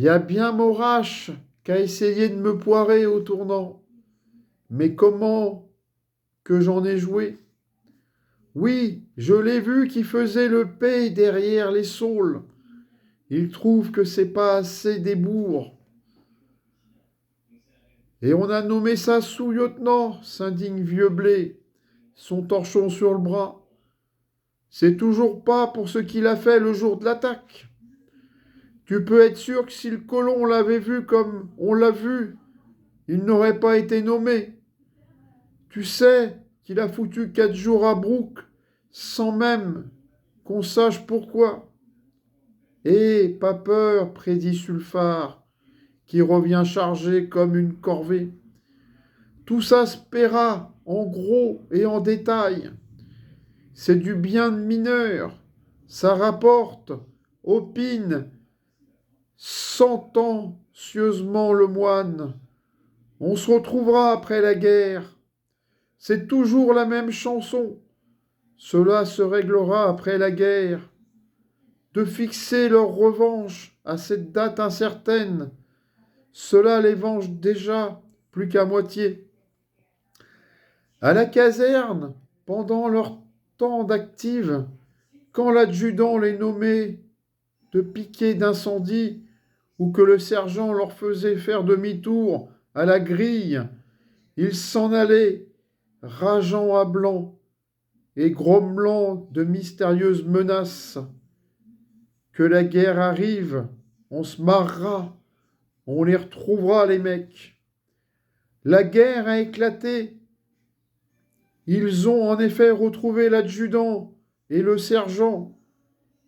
y a bien Morache qui a essayé de me poirer au tournant. Mais comment que j'en ai joué? Oui, je l'ai vu qui faisait le paix derrière les saules. Il trouve que c'est pas assez des bourgs. Et on a nommé ça sous-lieutenant, s'indigne Vieux Blé, son torchon sur le bras. C'est toujours pas pour ce qu'il a fait le jour de l'attaque. Tu peux être sûr que si le colon l'avait vu comme on l'a vu, il n'aurait pas été nommé. Tu sais qu'il a foutu 4 jours à Brook sans même qu'on sache pourquoi. Et pas peur, prédit Sulfare, qui revient chargé comme une corvée. Tout ça se paiera en gros et en détail. C'est du bien de mineur. Ça rapporte, opine, sentencieusement le moine. On se retrouvera après la guerre. C'est toujours la même chanson. Cela se réglera après la guerre. De fixer leur revanche à cette date incertaine, cela les venge déjà plus qu'à moitié. À la caserne, pendant leur temps d'active, quand l'adjudant les nommait de piquer d'incendie ou que le sergent leur faisait faire demi-tour à la grille, ils s'en allaient, rageant à blanc et grommelant de mystérieuses menaces. Que la guerre arrive, on se marrera, on les retrouvera les mecs. La guerre a éclaté. Ils ont en effet retrouvé l'adjudant et le sergent,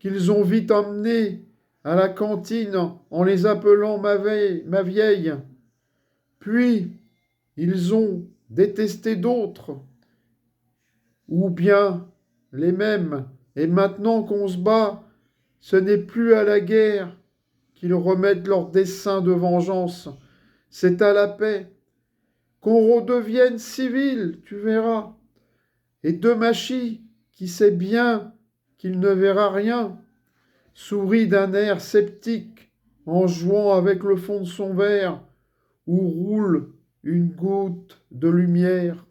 qu'ils ont vite emmenés à la cantine en les appelant ma vieille. Puis, ils ont détesté d'autres, ou bien les mêmes, et maintenant qu'on se bat, ce n'est plus à la guerre qu'ils remettent leur dessein de vengeance, c'est à la paix. Qu'on redevienne civil, tu verras. Et Demachy, qui sait bien qu'il ne verra rien, sourit d'un air sceptique en jouant avec le fond de son verre où roule une goutte de lumière.